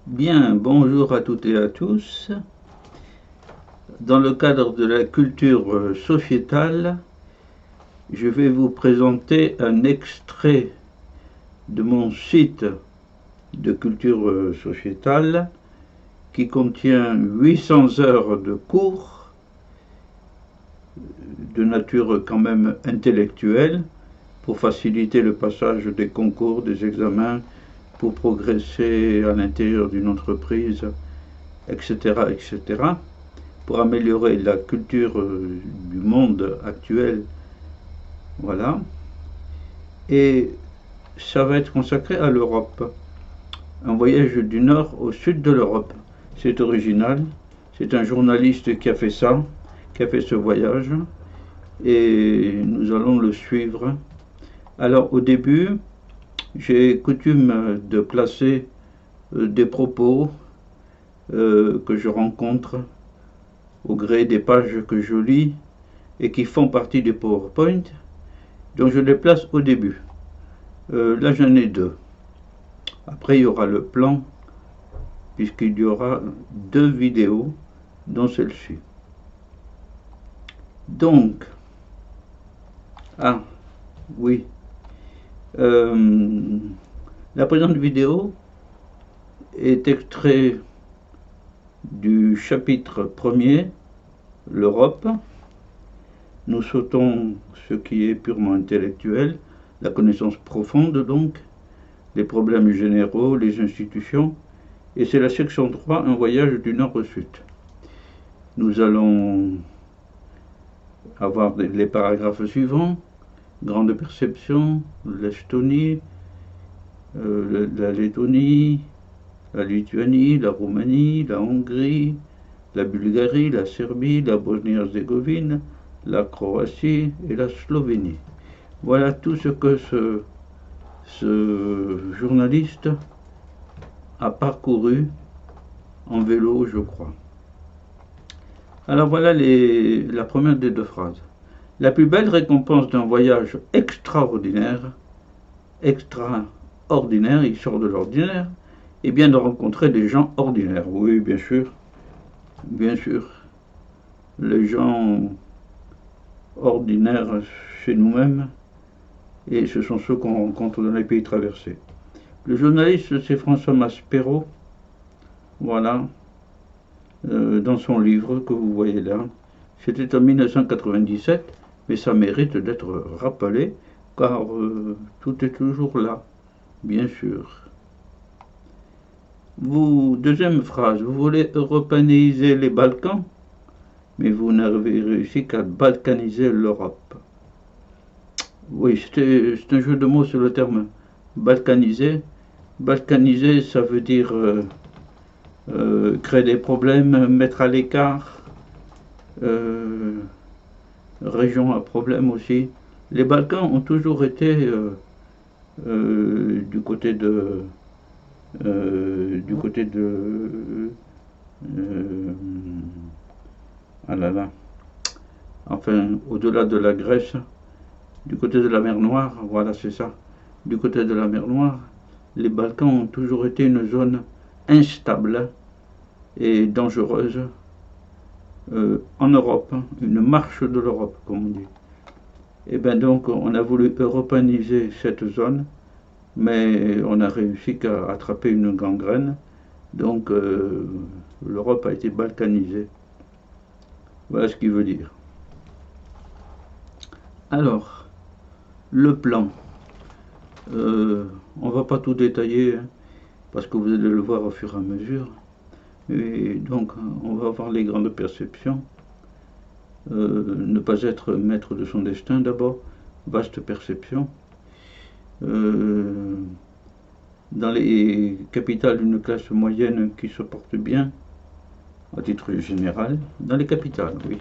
Bien, bonjour à toutes et à tous. Dans le cadre de la culture sociétale, je vais vous présenter un extrait de mon site de culture sociétale qui contient 800 heures de cours de nature quand même intellectuelle pour faciliter le passage des concours, des examens, pour progresser à l'intérieur d'une entreprise, etc., etc., pour améliorer la culture du monde actuel. Voilà. Et ça va être consacré à l'Europe. Un voyage du nord au sud de l'Europe. C'est original. C'est un journaliste qui a fait ça, qui a fait ce voyage. Et nous allons le suivre. Alors au début, j'ai coutume de placer des propos que je rencontre au gré des pages que je lis et qui font partie des PowerPoint. Donc je les place au début. Là j'en ai deux. Après il y aura le plan, puisqu'il y aura deux vidéos, dont celle-ci. Donc, oui, la présente vidéo est extrait du chapitre 1er, l'Europe. Nous sautons ce qui est purement intellectuel, la connaissance profonde donc, les problèmes généraux, les institutions, et c'est la section 3, un voyage du nord au sud. Nous allons avoir les paragraphes suivants: grande perception, l'Estonie, la Lettonie, la Lituanie, la Roumanie, la Hongrie, la Bulgarie, la Serbie, la Bosnie-Herzégovine, la Croatie et la Slovénie. Voilà tout ce que ce journaliste a parcouru en vélo, je crois. Alors voilà la première des deux phrases. La plus belle récompense d'un voyage extraordinaire, il sort de l'ordinaire, est bien de rencontrer des gens ordinaires. Oui, bien sûr, les gens ordinaires chez nous-mêmes, et ce sont ceux qu'on rencontre dans les pays traversés. Le journaliste, c'est François Maspero, voilà, dans son livre que vous voyez là. C'était en 1997, mais ça mérite d'être rappelé, car tout est toujours là, bien sûr. Deuxième phrase, vous voulez européaniser les Balkans, mais vous n'avez réussi qu'à balkaniser l'Europe. Oui, c'est un jeu de mots sur le terme balkaniser. Balkaniser, ça veut dire créer des problèmes, mettre à l'écart, région à problème aussi. Les Balkans ont toujours été du côté de enfin au-delà de la Grèce, du côté de la mer Noire, voilà, c'est ça. Du côté de la mer Noire, les Balkans ont toujours été une zone instable et dangereuse en Europe, une marche de l'Europe, comme on dit. Et bien donc, on a voulu européaniser cette zone, mais on a réussi qu'à attraper une gangrène. Donc, l'Europe a été balkanisée. Voilà ce qu'il veut dire. Alors, le plan. On ne va pas tout détailler, hein, parce que vous allez le voir au fur et à mesure. Et donc, on va voir les grandes perceptions. Ne pas être maître de son destin d'abord, vaste perception. Dans les capitales d'une classe moyenne qui se porte bien, à titre général, dans les capitales, oui.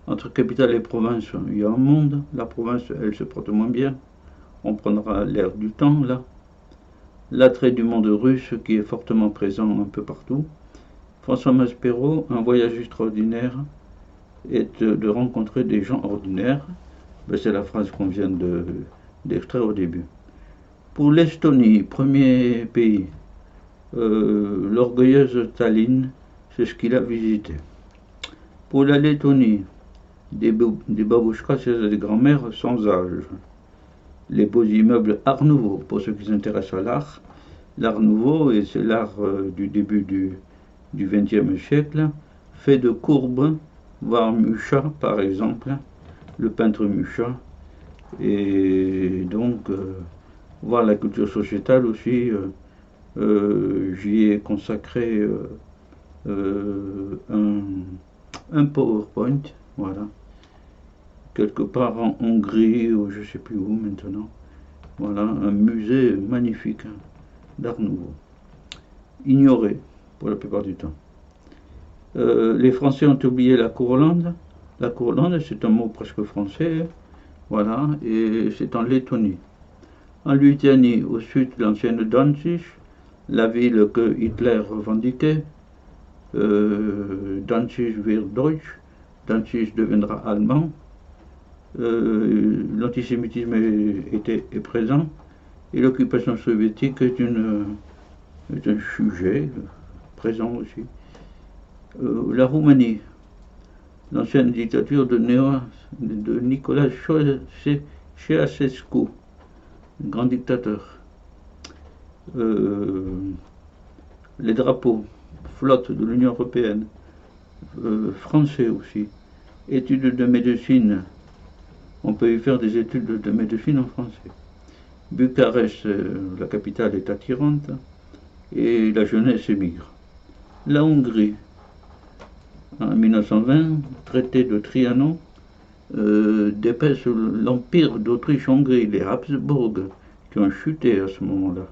Entre capitale et province, il y a un monde. La province, elle se porte moins bien. On prendra l'air du temps, là. L'attrait du monde russe qui est fortement présent un peu partout. François Maspero, un voyage extraordinaire est de rencontrer des gens ordinaires. Ben, c'est la phrase qu'on vient d'extraire au début. Pour l'Estonie, premier pays, L'orgueilleuse Tallinn, c'est ce qu'il a visité. Pour la Lettonie, des babouchkas, c'est des grands-mères sans âge. Les beaux immeubles Art Nouveau, pour ceux qui s'intéressent à l'art. L'Art Nouveau, et c'est l'art du début du XXe siècle, fait de courbes, voir Mucha par exemple, le peintre Mucha, et donc voir la culture sociétale aussi. J'y ai consacré un PowerPoint, voilà, quelque part en Hongrie ou je ne sais plus où maintenant. Voilà, un musée magnifique d'Art Nouveau, ignoré pour la plupart du temps. Les Français ont oublié la Courlande. La Courlande, c'est un mot presque français, voilà, et c'est en Lettonie. En Lituanie, au sud, l'ancienne Danzig, la ville que Hitler revendiquait. Danzig wird Deutsch, Danzig deviendra allemand. L'antisémitisme est présent et l'occupation soviétique est un sujet présent aussi. La Roumanie, l'ancienne dictature de Nicolas Ceausescu, grand dictateur. Les drapeaux, flotte de l'Union européenne, français aussi. Études de médecine, on peut y faire des études de médecine en français. Bucarest, la capitale, est attirante et la jeunesse émigre. La Hongrie, en 1920, traité de Trianon, dépasse l'empire d'Autriche-Hongrie, les Habsbourg, qui ont chuté à ce moment-là.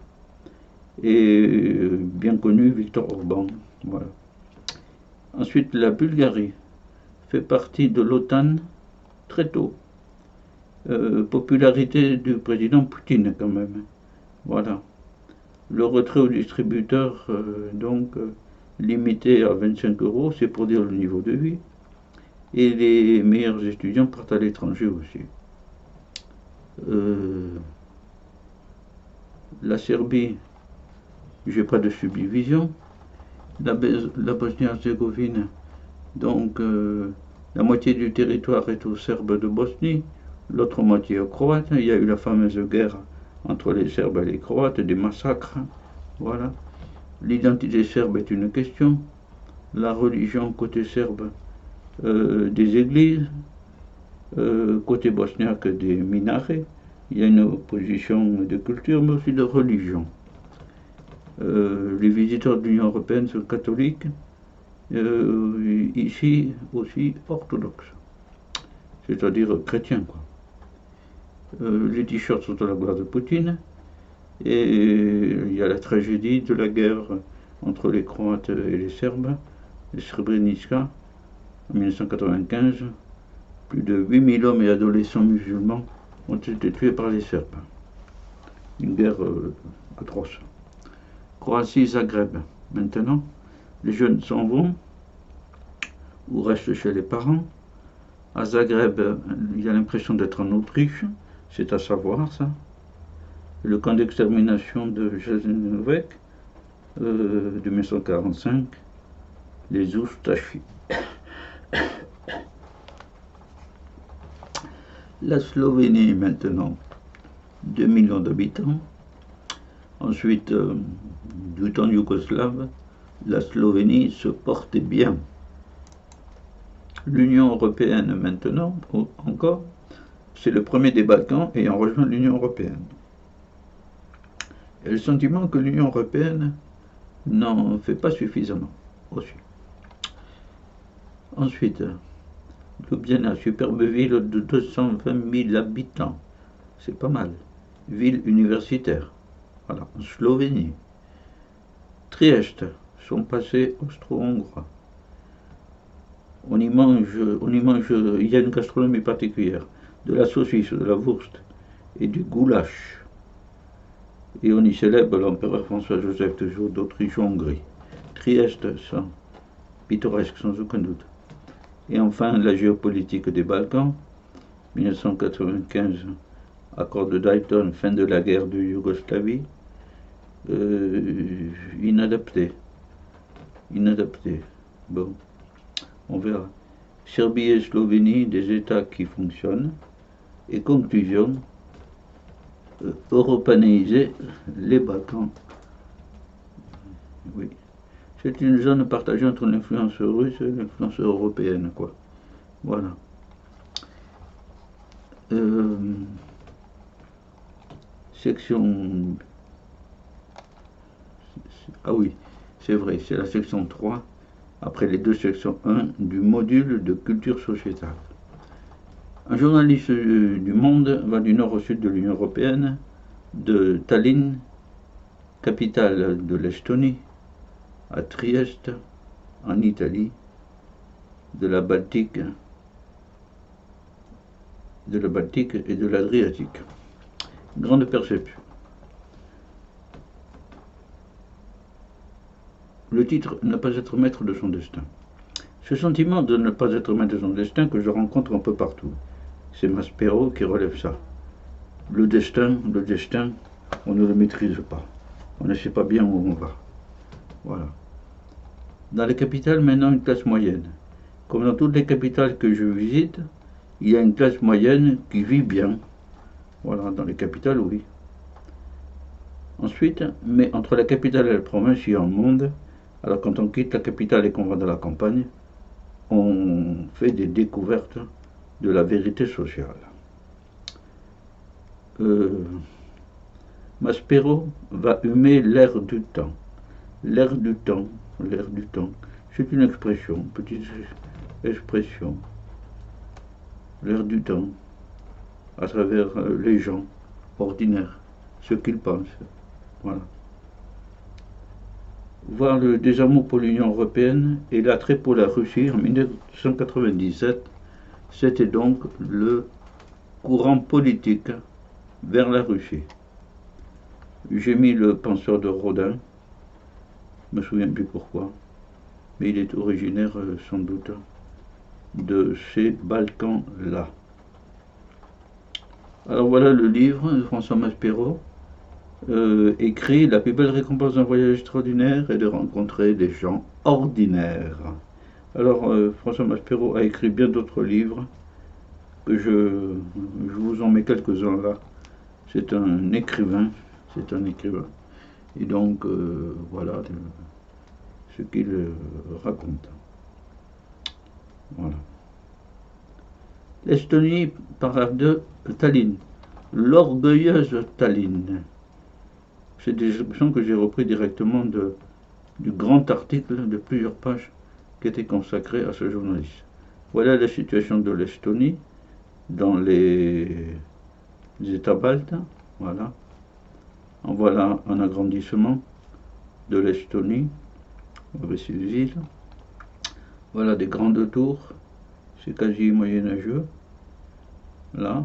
Et bien connu, Viktor Orban. Voilà. Ensuite, la Bulgarie fait partie de l'OTAN très tôt. Popularité du président Poutine quand même. Voilà. Le retrait au distributeur, limité à 25 €, c'est pour dire le niveau de vie. Et les meilleurs étudiants partent à l'étranger aussi. La Serbie, j'ai pas de subdivision. La Bosnie-Herzégovine, donc la moitié du territoire est aux Serbes de Bosnie, l'autre moitié aux Croates. Il y a eu la fameuse guerre entre les Serbes et les Croates, des massacres. Voilà. L'identité serbe est une question. La religion côté serbe, des églises. Côté bosniaque, des minarets. Il y a une opposition de culture, mais aussi de religion. Les visiteurs de l'Union européenne sont catholiques, ici aussi orthodoxes, c'est-à-dire chrétiens, quoi. Les t-shirts sont à la gloire de Poutine, et il y a la tragédie de la guerre entre les Croates et les Serbes, les Srebrenica, en 1995. Plus de 8000 hommes et adolescents musulmans ont été tués par les Serbes. Une guerre atroce. Croatie, Zagreb. Maintenant, les jeunes s'en vont ou restent chez les parents. À Zagreb, il y a l'impression d'être en Autriche, c'est à savoir ça. Le camp d'extermination de Jasenovac, de 1945, les Ustashi. La Slovénie maintenant, 2 millions d'habitants. Ensuite, du temps yougoslave, la Slovénie se portait bien. L'Union européenne maintenant, encore, c'est le premier des Balkans ayant rejoint l'Union européenne. Et le sentiment que l'Union européenne n'en fait pas suffisamment aussi. Ensuite, Ljubljana, superbe ville de 220 000 habitants. C'est pas mal. Ville universitaire. Voilà, en Slovénie. Trieste, son passé austro-hongrois. On y mange, il y a une gastronomie particulière, de la saucisse, de la wurst et du goulash. Et on y célèbre l'empereur François-Joseph d'Autriche-Hongrie. Trieste, ça, pittoresque sans aucun doute. Et enfin, la géopolitique des Balkans, 1995, accord de Dayton, fin de la guerre de Yougoslavie. inadapté. Inadapté. Bon, on verra. Serbie et Slovénie, des États qui fonctionnent. Et conclusion, européaniser les Balkans. Oui. C'est une zone partagée entre l'influence russe et l'influence européenne, quoi. Voilà. Section... Ah oui, c'est vrai, c'est la section 3, après les deux sections 1 du module de culture sociétale. Un journaliste du Monde va du nord au sud de l'Union européenne, de Tallinn, capitale de l'Estonie, à Trieste, en Italie, de la Baltique et de l'Adriatique. Grande perception. Le titre, ne pas être maître de son destin. Ce sentiment de ne pas être maître de son destin que je rencontre un peu partout. C'est Maspero qui relève ça. Le destin, on ne le maîtrise pas. On ne sait pas bien où on va. Voilà. Dans les capitales, maintenant, une classe moyenne. Comme dans toutes les capitales que je visite, il y a une classe moyenne qui vit bien. Voilà, dans les capitales, oui. Ensuite, mais entre la capitale et la province, il y a un monde. Alors quand on quitte la capitale et qu'on va dans la campagne, on fait des découvertes de la vérité sociale. Maspero va humer l'air du temps. L'air du temps, l'air du temps. C'est une expression, petite expression. L'air du temps, à travers les gens ordinaires, ce qu'ils pensent. Voilà. Voir le désamour pour l'Union européenne et l'attrait pour la Russie en 1997, c'était donc le courant politique vers la Russie. J'ai mis le penseur de Rodin, je ne me souviens plus pourquoi, mais il est originaire sans doute de ces Balkans-là. Alors voilà le livre de François Maspero, écrit « La plus belle récompense d'un voyage extraordinaire est de rencontrer des gens ordinaires ». Alors François Maspero a écrit bien d'autres livres, que je vous en mets quelques-uns là. C'est un écrivain, et donc voilà ce qu'il raconte. Voilà. L'Estonie parle de Tallinn, l'orgueilleuse Tallinn. C'est des expressions que j'ai repris directement du grand article de plusieurs pages qui était consacré à ce journaliste. Voilà la situation de l'Estonie dans les États baltes. Voilà. En voilà un agrandissement de l'Estonie avec ses îles. Voilà des grandes tours, c'est quasi moyenâgeux. Là,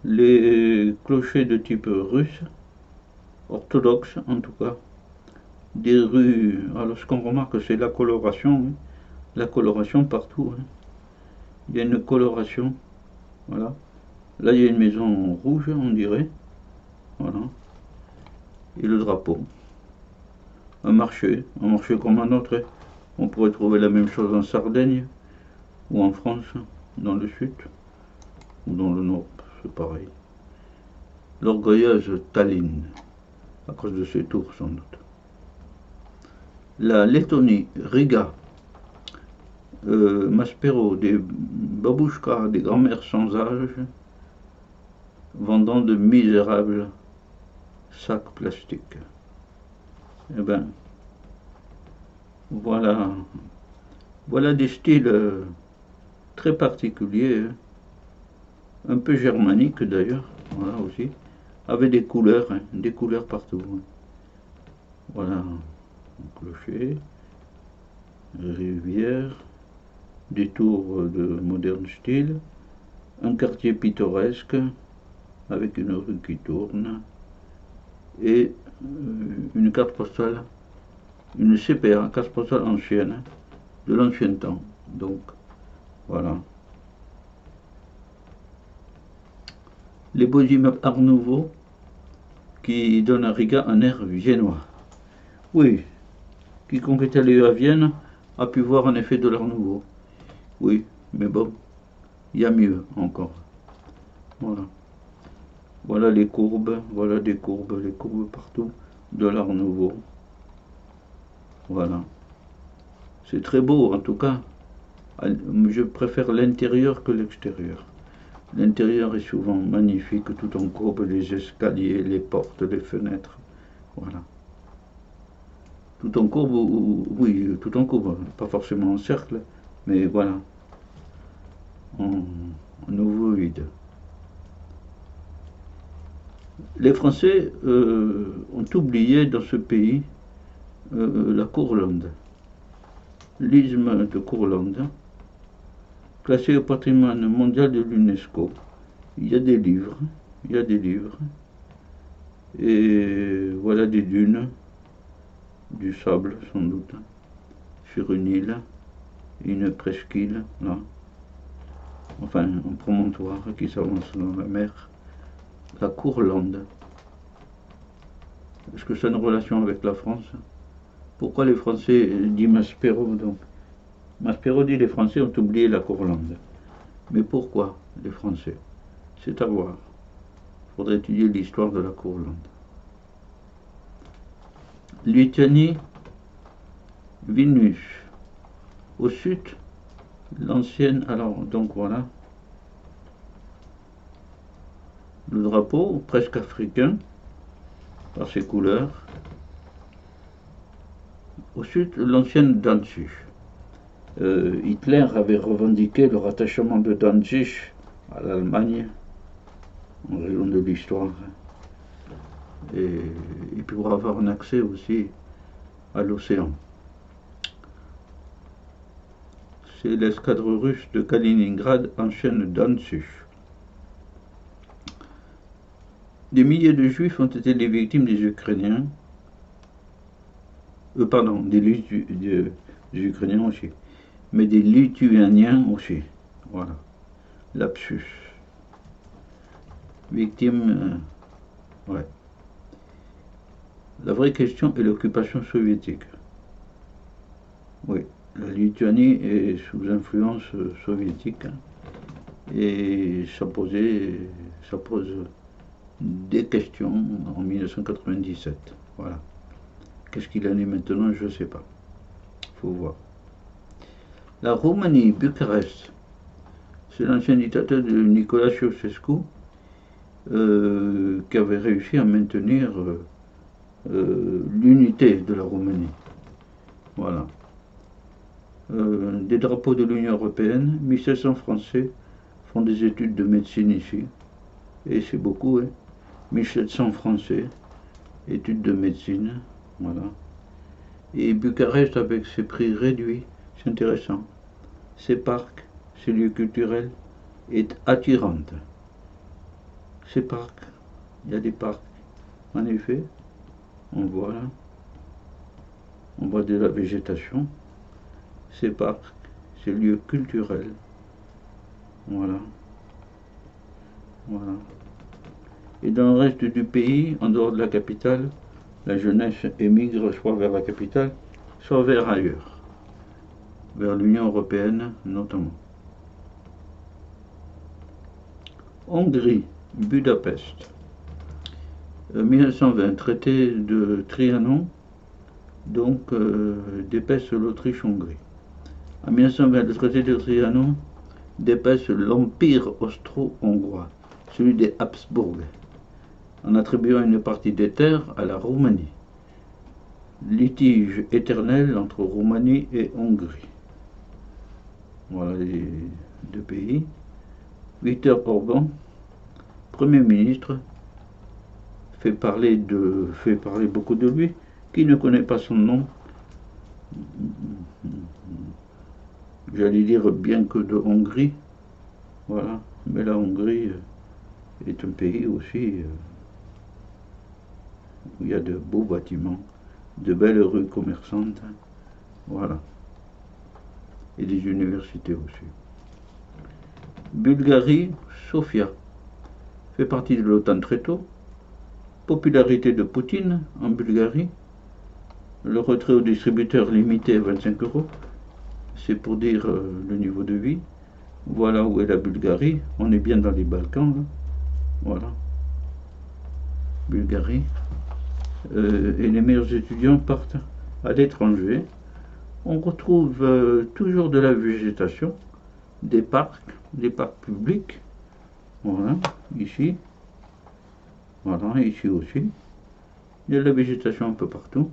les clochers de type russe, orthodoxe en tout cas. Des rues, alors ce qu'on remarque c'est la coloration partout. Hein. Il y a une coloration, voilà. Là il y a une maison rouge on dirait, voilà. Et le drapeau. Un marché comme un autre. On pourrait trouver la même chose en Sardaigne ou en France, dans le sud ou dans le nord, c'est pareil. L'orgueilleuse Tallinn, à cause de ses tours sans doute. La Lettonie, Riga, Maspero, des babouchkas, des grands-mères sans âge, vendant de misérables sacs plastiques. Eh bien, voilà des styles très particuliers, un peu germaniques d'ailleurs, voilà aussi, avec des couleurs partout. Voilà, un clocher, rivière, des tours de moderne style, un quartier pittoresque avec une rue qui tourne et une carte postale, une CPA, carte postale ancienne, de l'ancien temps. Donc, voilà. Les beaux immeubles Art Nouveau, qui donne à Riga un air viennois. Oui, quiconque est allé à Vienne a pu voir un effet de l'Art Nouveau. Oui, mais bon, il y a mieux encore. Voilà. Voilà les courbes, voilà les courbes partout de l'Art Nouveau. Voilà. C'est très beau en tout cas. Je préfère l'intérieur que l'extérieur. L'intérieur est souvent magnifique, tout en courbe, les escaliers, les portes, les fenêtres. Voilà. Tout en courbe, oui, tout en courbe, pas forcément en cercle, mais voilà, en ovoïde. Les Français ont oublié dans ce pays la Courlande, l'isthme de Courlande, classé au patrimoine mondial de l'UNESCO. Il y a des livres, et voilà des dunes, du sable sans doute, sur une île, une presqu'île, là, enfin un promontoire qui s'avance dans la mer, la Courlande. Est-ce que ça a une relation avec la France? Pourquoi les Français, dit Maspero donc? Maspero dit les Français ont oublié la Courlande. Mais pourquoi les Français? C'est à voir. Il faudrait étudier l'histoire de la Courlande. Lituanie, Vilnius. Au sud, l'ancienne. Alors, donc voilà. Le drapeau, presque africain, par ses couleurs. Au sud, l'ancienne Danzig. Hitler avait revendiqué le rattachement de Danzig à l'Allemagne, en raison de l'histoire. Et pour avoir un accès aussi à l'océan. C'est l'escadre russe de Kaliningrad enchaîne Danzig. Des milliers de Juifs ont été les victimes des Ukrainiens. Des Ukrainiens aussi. Mais des Lituaniens aussi. Voilà. Lapsus. Victimes. Ouais. La vraie question est l'occupation soviétique. Oui, la Lituanie est sous influence soviétique. Et ça pose des questions en 1997. Voilà. Qu'est-ce qu'il en est maintenant, je ne sais pas. Il faut voir. La Roumanie, Bucarest, c'est l'ancien dictateur de Nicolas Ceausescu qui avait réussi à maintenir l'unité de la Roumanie. Voilà. Des drapeaux de l'Union européenne, 1700 Français font des études de médecine ici, et c'est beaucoup, hein. 1700 Français, études de médecine, voilà. Et Bucarest avec ses prix réduits, c'est intéressant. Ses parcs, ses lieux culturels, est attirante. Ces parcs, il y a des parcs, en effet, on voit là, on voit de la végétation. Ces parcs, ces lieux culturels, voilà. Voilà. Et dans le reste du pays, en dehors de la capitale, la jeunesse émigre soit vers la capitale, soit vers ailleurs, vers l'Union européenne notamment. Hongrie, Budapest, 1920, traité de Trianon, donc d'épaisse l'Autriche-Hongrie. En 1920, le traité de Trianon dépasse l'empire austro-hongrois, celui des Habsbourg, en attribuant une partie des terres à la Roumanie. Litige éternel entre Roumanie et Hongrie. Voilà les deux pays. Viktor Orban, Premier ministre, fait parler beaucoup de lui. Qui ne connaît pas son nom? J'allais dire bien que de Hongrie, voilà, mais la Hongrie est un pays aussi où il y a de beaux bâtiments, de belles rues commerçantes, voilà, et des universités aussi. Bulgarie, Sofia, fait partie de l'OTAN très tôt, Popularité de Poutine en Bulgarie. Le retrait au distributeur limité à 25 euros. C'est pour dire le niveau de vie. Voilà où est la Bulgarie. On est bien dans les Balkans. Là. Voilà. Bulgarie. Et les meilleurs étudiants partent à l'étranger. On retrouve toujours de la végétation, des parcs publics. Voilà, ici. Voilà, ici aussi. Il y a de la végétation un peu partout.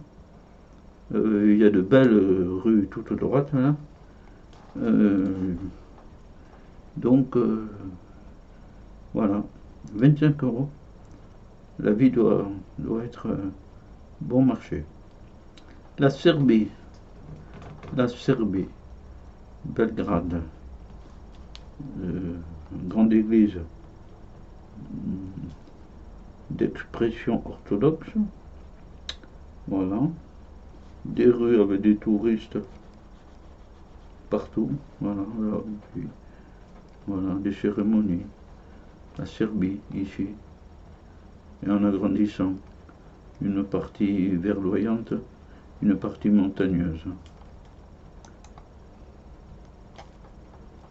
Il y a de belles rues tout à droite, là. Donc, voilà, 25 euros. La vie doit être bon marché. La Serbie, Belgrade, grande église d'expression orthodoxe. Voilà, des rues avec des touristes partout. Voilà, voilà, des cérémonies. La Serbie, ici. Et en agrandissant, une partie verdoyante, une partie montagneuse.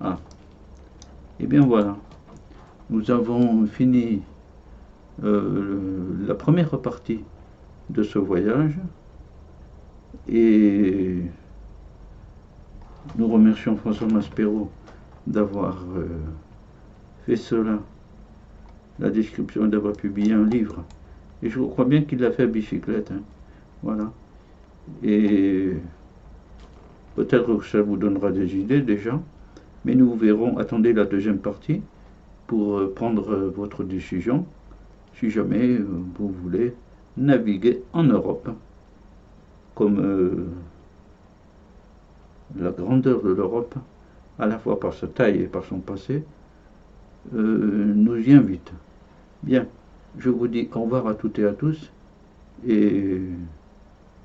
Ah, et bien voilà, nous avons fini la première partie de ce voyage et nous remercions François Maspero d'avoir fait cela, la description, d'avoir publié un livre. Et je crois bien qu'il l'a fait à bicyclette. Hein. Voilà. Et peut-être que ça vous donnera des idées déjà. Mais nous verrons, attendez la deuxième partie pour prendre votre décision si jamais vous voulez naviguer en Europe. Comme la grandeur de l'Europe, à la fois par sa taille et par son passé, nous y invite. Bien, je vous dis au revoir à toutes et à tous et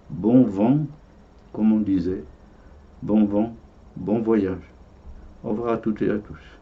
bon vent, comme on disait, bon vent, bon voyage. Au revoir à toutes et à tous.